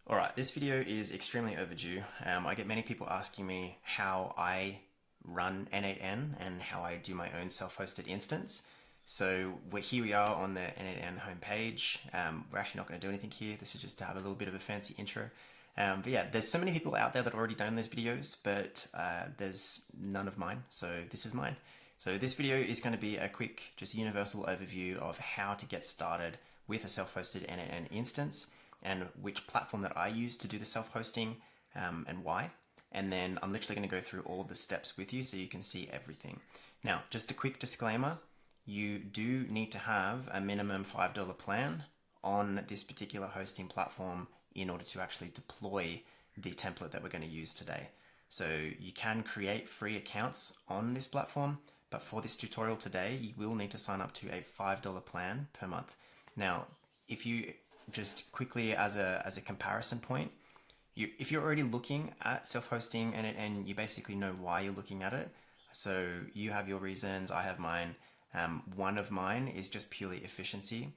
Alright, this video is extremely overdue. I get many people asking me how I run N8N and how I do my own self-hosted instance. So here we are on the N8N homepage. We're actually not going to do anything here. This is just to have a little bit of a fancy intro. But yeah, there's so many people out there that have already done these videos, but there's none of mine, so this is mine. So this video is going to be a quick, just universal overview of how to get started with a self-hosted N8N instance, and which platform that I use to do the self-hosting and why. And then I'm literally going to go through all of the steps with you so you can see everything. Now, just a quick disclaimer, you do need to have a minimum $5 plan on this particular hosting platform in order to actually deploy the template that we're going to use today. So you can create free accounts on this platform, but for this tutorial today, you will need to sign up to a $5 plan per month. Now, if you just quickly as a comparison point, if you're already looking at self-hosting and you basically know why you're looking at it, so you have your reasons, I have mine. One of mine is just purely efficiency.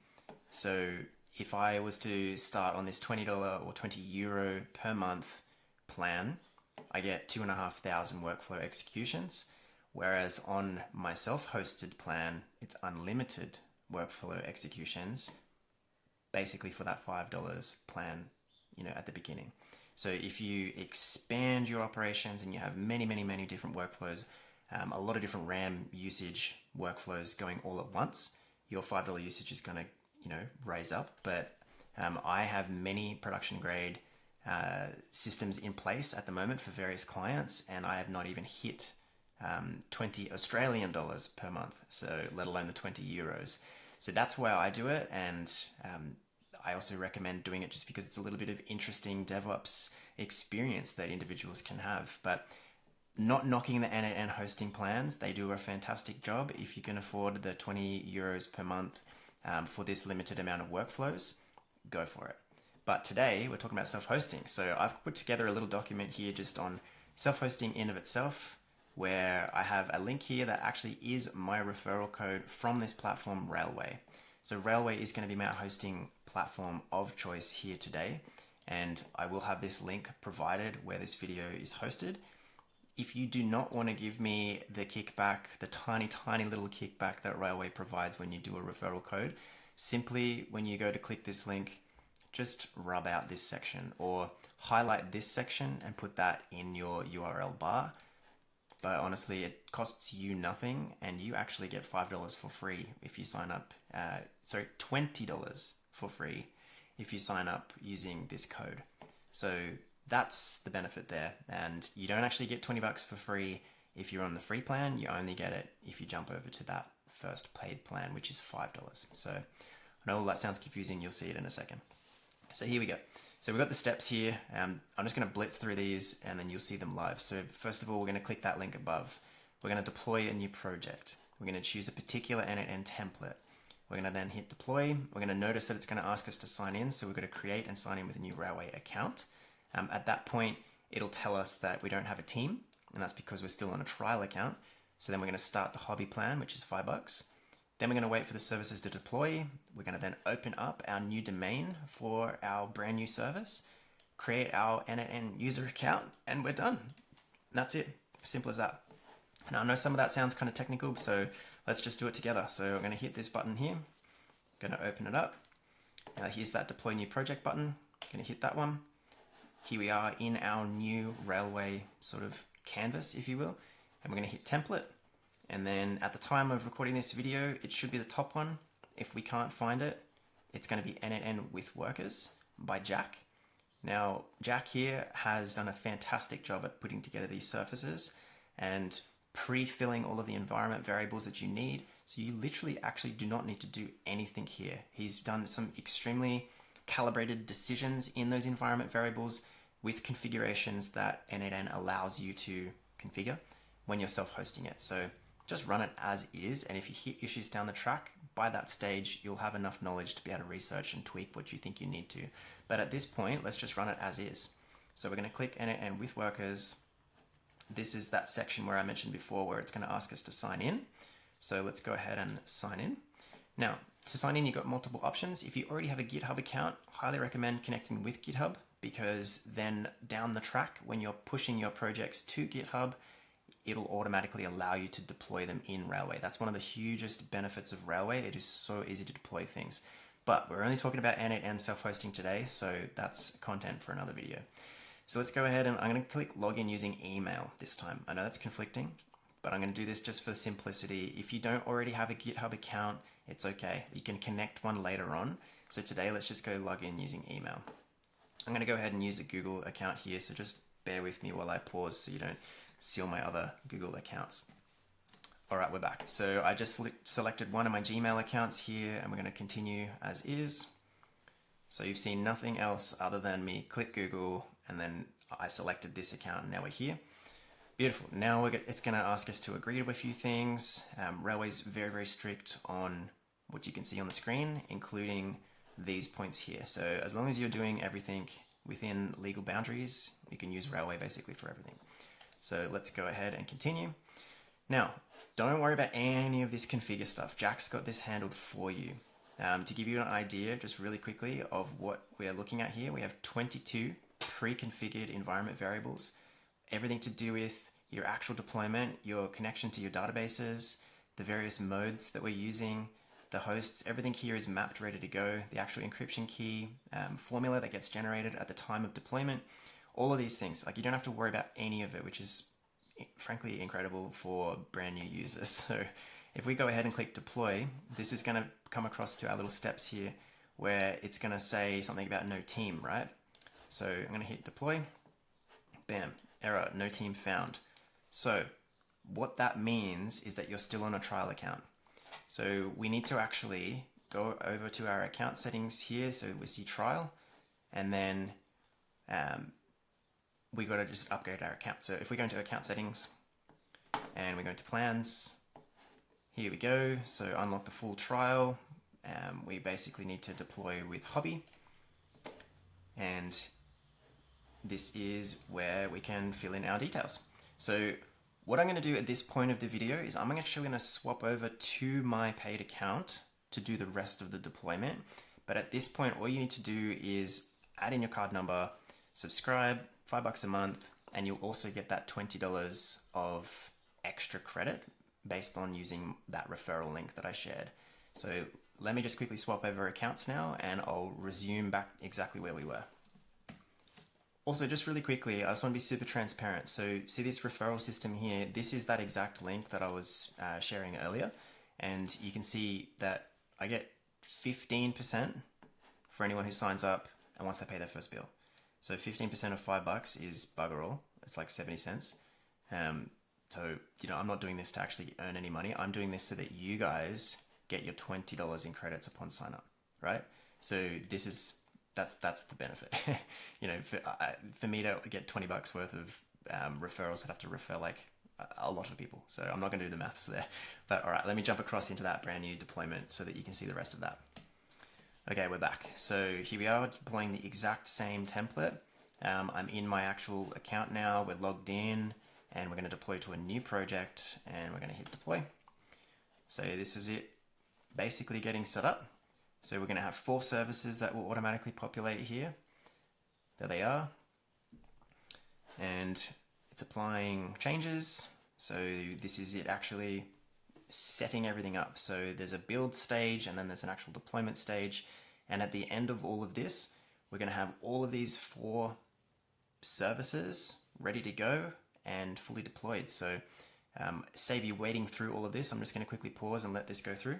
So if I was to start on this $20 or €20 per month plan, I get 2,500 workflow executions, whereas on my self-hosted plan, it's unlimited workflow executions, basically for that $5 plan, at the beginning. So if you expand your operations and you have many different workflows, a lot of different RAM usage workflows going all at once, your $5 usage is going to, raise up. But I have many production grade systems in place at the moment for various clients, and I have not even hit 20 Australian dollars per month, so let alone the 20 euros. So that's why I do it, and I also recommend doing it just because it's a little bit of interesting DevOps experience that individuals can have. But not knocking the N8N hosting plans, they do a fantastic job. If you can afford the 20 euros per month for this limited amount of workflows, go for it. But today we're talking about self-hosting. So I've put together a little document here just on self-hosting in of itself, where I have a link here that actually is my referral code from this platform, Railway. So Railway is going to be my hosting platform of choice here today, and I will have this link provided where this video is hosted. If you do not want to give me the kickback, the tiny little kickback that Railway provides when you do a referral code, simply when you go to click this link, just rub out this section or highlight this section and put that in your URL bar. But honestly, it costs you nothing, and you actually get $5 for free if you sign up. $20 for free if you sign up using this code. So that's the benefit there. And you don't actually get $20 for free if you're on the free plan. You only get it if you jump over to that first paid plan, which is $5. So I know all that sounds confusing. You'll see it in a second. So here we go. So we've got the steps here. I'm just going to blitz through these and then you'll see them live. So first of all, we're going to click that link above. We're going to deploy a new project. We're going to choose a particular N8N template. We're going to then hit deploy. We're going to notice that it's going to ask us to sign in. So we're going to create and sign in with a new Railway account. At that point, it'll tell us that we don't have a team, and that's because we're still on a trial account. So then we're going to start the hobby plan, which is $5. Then we're going to wait for the services to deploy. We're going to then open up our new domain for our brand new service, create our N8N user account, and we're done. That's it. Simple as that. Now I know some of that sounds kind of technical, so let's just do it together. So I'm going to hit this button here. I'm going to open it up. Now here's that deploy new project button. I'm going to hit that one. Here we are in our new Railway sort of canvas, if you will. And we're going to hit template. And then at the time of recording this video, it should be the top one. If we can't find it, it's going to be N8N with Workers by Jack. Now, Jack here has done a fantastic job at putting together these surfaces and pre-filling all of the environment variables that you need. So you literally actually do not need to do anything here. He's done some extremely calibrated decisions in those environment variables with configurations that N8N allows you to configure when you're self-hosting it. So just run it as is, and if you hit issues down the track, by that stage, you'll have enough knowledge to be able to research and tweak what you think you need to. But at this point, let's just run it as is. So we're going to click N8N with Workers. This is that section where I mentioned before where it's going to ask us to sign in. So let's go ahead and sign in. Now, to sign in, you've got multiple options. If you already have a GitHub account, highly recommend connecting with GitHub because then down the track, when you're pushing your projects to GitHub, it'll automatically allow you to deploy them in Railway. That's one of the hugest benefits of Railway. It is so easy to deploy things. But we're only talking about N8N self-hosting today, so that's content for another video. So let's go ahead and I'm going to click login using email this time. I know that's conflicting, but I'm going to do this just for simplicity. If you don't already have a GitHub account, it's okay. You can connect one later on. So today, let's just go log in using email. I'm going to go ahead and use a Google account here, so just bear with me while I pause so you don't see all my other Google accounts. All right, we're back. So I just selected one of my Gmail accounts here, and we're going to continue as is. So you've seen nothing else other than me click Google, and then I selected this account, and now we're here. Beautiful. Now it's going to ask us to agree to a few things. Railway's very, very strict on what you can see on the screen, including these points here. So as long as you're doing everything within legal boundaries, you can use Railway basically for everything. So let's go ahead and continue. Now, don't worry about any of this configure stuff. Jack's got this handled for you. To give you an idea, just really quickly, of what we're looking at here, we have 22 pre-configured environment variables. Everything to do with your actual deployment, your connection to your databases, the various modes that we're using, the hosts, everything here is mapped, ready to go. The actual encryption key, formula that gets generated at the time of deployment, all of these things. Like, you don't have to worry about any of it, which is frankly incredible for brand new users. So if we go ahead and click deploy, this is going to come across to our little steps here where it's going to say something about no team, right? So I'm going to hit deploy. Bam, error, no team found. So what that means is that you're still on a trial account. So we need to actually go over to our account settings here. So we see trial, and then we got to just upgrade our account. So if we go into account settings and we go into plans, here we go. So unlock the full trial. We basically need to deploy with hobby. And this is where we can fill in our details. So what I'm going to do at this point of the video is I'm actually going to swap over to my paid account to do the rest of the deployment. But at this point, all you need to do is add in your card number, subscribe, $5 a month, and you'll also get that $20 of extra credit based on using that referral link that I shared. So let me just quickly swap over accounts now, and I'll resume back exactly where we were. Also, just really quickly, I just want to be super transparent. So see this referral system here, this is that exact link that I was sharing earlier. And you can see that I get 15% for anyone who signs up and once they pay their first bill. So 15% of $5 is bugger all. It's like 70 cents. So, I'm not doing this to actually earn any money. I'm doing this so that you guys get your $20 in credits upon sign up, right? So that's the benefit. For me to get $20 worth of referrals, I'd have to refer like a lot of people. So I'm not going to do the maths there. But all right, let me jump across into that brand new deployment so that you can see the rest of that. Okay, we're back. So here we are deploying the exact same template. I'm in my actual account now. We're logged in, and we're going to deploy to a new project, and we're going to hit deploy. So this is it basically getting set up. So we're going to have 4 services that will automatically populate here. There they are. And it's applying changes. So this is it actually setting everything up. So there's a build stage, and then there's an actual deployment stage. And at the end of all of this, we're going to have all of these 4 services ready to go and fully deployed. So save you waiting through all of this, I'm just going to quickly pause and let this go through.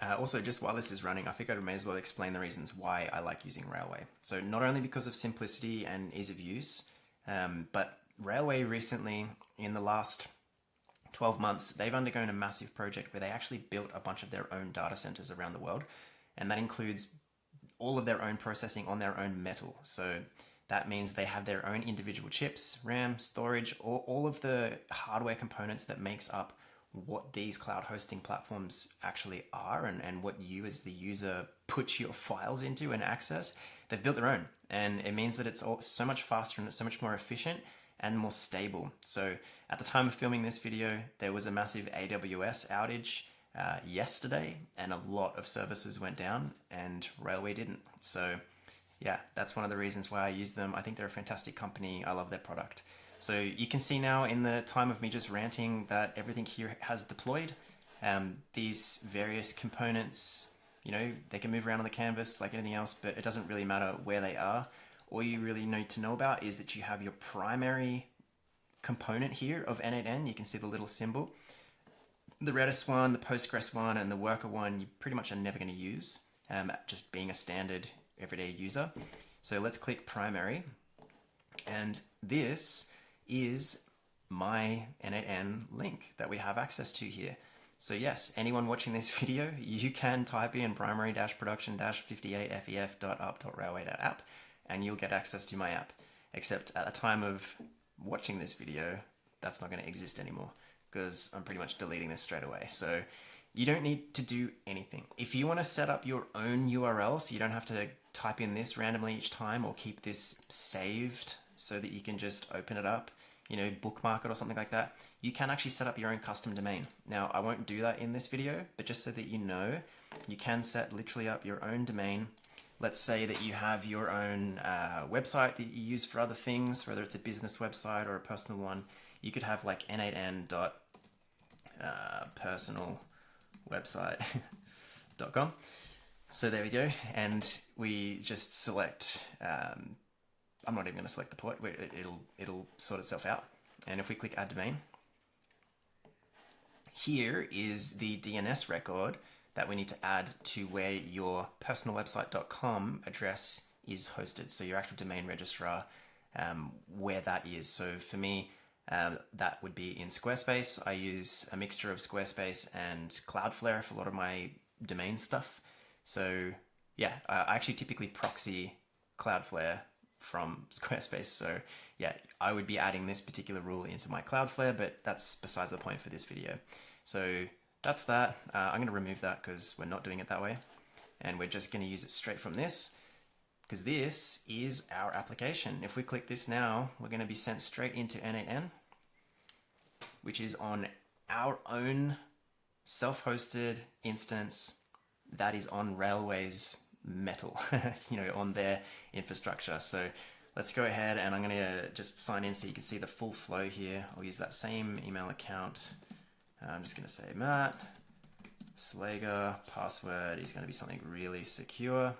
Also, just while this is running, I think I may as well explain the reasons why I like using Railway. So not only because of simplicity and ease of use, but Railway recently, in the last 12 months, they've undergone a massive project where they actually built a bunch of their own data centers around the world. And that includes all of their own processing on their own metal. So that means they have their own individual chips, RAM, storage, all of the hardware components that makes up what these cloud hosting platforms actually are, and what you as the user put your files into and access. They've built their own, and it means that it's all so much faster and it's so much more efficient and more stable. So at the time of filming this video, there was a massive AWS outage yesterday, and a lot of services went down and Railway didn't. So yeah, that's one of the reasons why I use them. I think they're a fantastic company. I love their product. So you can see now in the time of me just ranting that everything here has deployed. These various components, you know, they can move around on the canvas like anything else, but it doesn't really matter where they are. All you really need to know about is that you have your primary component here of N8N. You can see the little symbol. The Redis one, the Postgres one, and the worker one, you pretty much are never going to use, just being a standard everyday user. So let's click primary, and this is my N8N link that we have access to here. So yes, anyone watching this video, you can type in primary-production-58fef.up.railway.app and you'll get access to my app. Except at the time of watching this video, that's not going to exist anymore because I'm pretty much deleting this straight away. So you don't need to do anything. If you want to set up your own URL so you don't have to type in this randomly each time or keep this saved so that you can just open it up, you know, bookmark it or something like that, you can actually set up your own custom domain. Now, I won't do that in this video, but just so that you know, you can set literally up your own domain. Let's say that you have your own website that you use for other things, whether it's a business website or a personal one. You could have like n8n.personalwebsite.com. So there we go, and we just select. I'm not even going to select the port. It'll sort itself out. And if we click Add Domain, here is the DNS record that we need to add to where your personalwebsite.com address is hosted. So your actual domain registrar, where that is. So for me, that would be in Squarespace. I use a mixture of Squarespace and Cloudflare for a lot of my domain stuff. So yeah, I actually typically proxy Cloudflare from Squarespace. So yeah, I would be adding this particular rule into my Cloudflare, but that's besides the point for this video. So that's that. I'm going to remove that because we're not doing it that way. And we're just going to use it straight from this because this is our application. If we click this now, we're going to be sent straight into N8N, which is on our own self-hosted instance that is on Railway's metal, you know, on their infrastructure. So let's go ahead and I'm going to just sign in so you can see the full flow here. I'll use that same email account. I'm just going to say Matt Slager, password is going to be something really secure.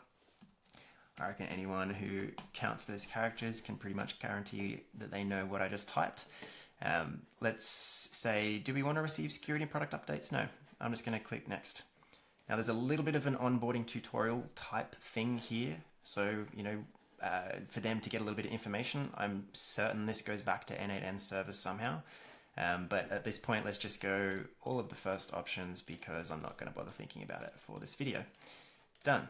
I reckon anyone who counts those characters can pretty much guarantee that they know what I just typed. Let's say, do we want to receive security and product updates? No, I'm just going to click next. Now there's a little bit of an onboarding tutorial type thing here. So, you know, for them to get a little bit of information, I'm certain this goes back to N8N servers somehow. But at this point, let's just go all of the first options because I'm not going to bother thinking about it for this video. Done.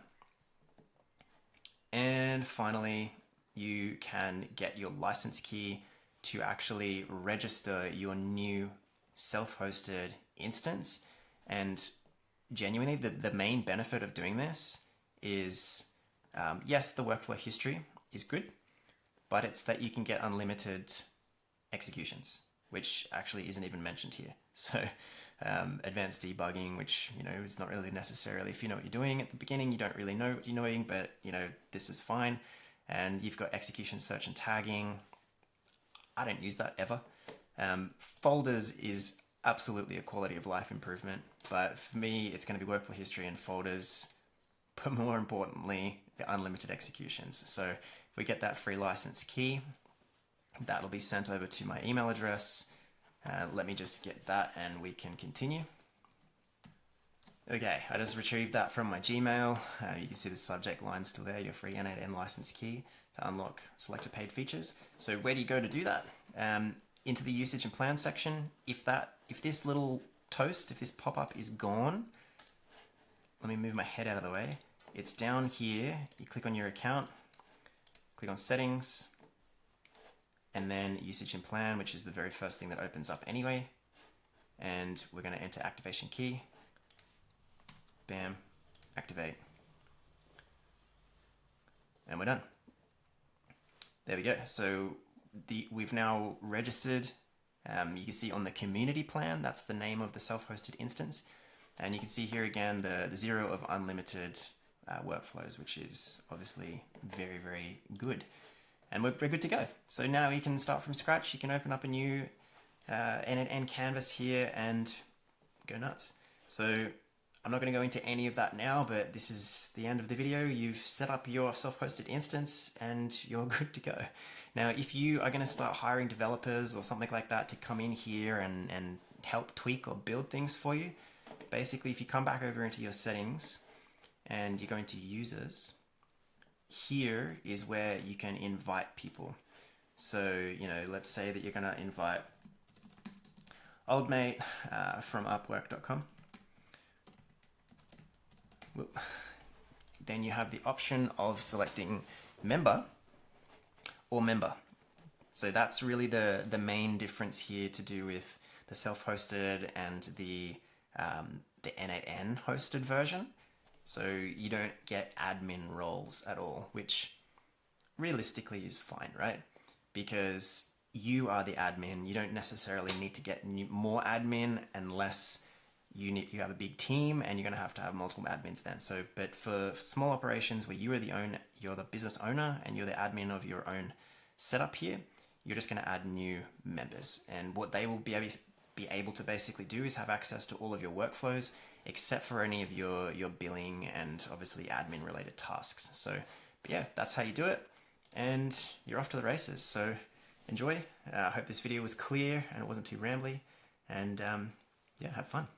And finally, you can get your license key to actually register your new self-hosted instance. And genuinely, the main benefit of doing this is, yes, the workflow history is good, but it's that you can get unlimited executions, which actually isn't even mentioned here. So advanced debugging, which, you know, is not really necessarily, if you know what you're doing at the beginning, you don't really know what you're doing, but, you know, this is fine. And you've got execution, search, and tagging. I don't use that ever. Folders is absolutely a quality of life improvement, but for me, it's going to be workflow history and folders, but more importantly, the unlimited executions. So if we get that free license key, that'll be sent over to my email address. Let me just get that and we can continue. Okay, I just retrieved that from my Gmail. You can see the subject line still there, your free N8N license key to unlock selected paid features. So where do you go to do that? Into the usage and plan section. If this little toast, if this pop-up is gone, let me move my head out of the way. It's down here. You click on your account, click on settings, and then usage and plan, which is the very first thing that opens up anyway. And we're going to enter activation key. Bam, activate. And we're done. There we go. So we've now registered. You can see on the community plan, that's the name of the self-hosted instance. And you can see here again the 0 of unlimited workflows, which is obviously very, very good. And we're good to go. So now you can start from scratch. You can open up a new N8N canvas here and go nuts. So I'm not going to go into any of that now, but this is the end of the video. You've set up your self-hosted instance and you're good to go. Now, if you are going to start hiring developers or something like that to come in here and help tweak or build things for you, basically, if you come back over into your settings and you go into users, here is where you can invite people. So, you know, let's say that you're going to invite old mate from upwork.com. Then you have the option of selecting member or member. So that's really the main difference here to do with the self-hosted and the N8N hosted version. So you don't get admin roles at all, which realistically is fine, right? Because you are the admin. You don't necessarily need to get more admin unless you have a big team, and you're going to have multiple admins then. So, but for small operations where you're the business owner and you're the admin of your own setup here, you're just going to add new members, and what they will be able to basically do is have access to all of your workflows, except for any of your billing and obviously admin related tasks. So, but yeah, that's how you do it, and you're off to the races. So enjoy. I hope this video was clear and it wasn't too rambly, and yeah, have fun.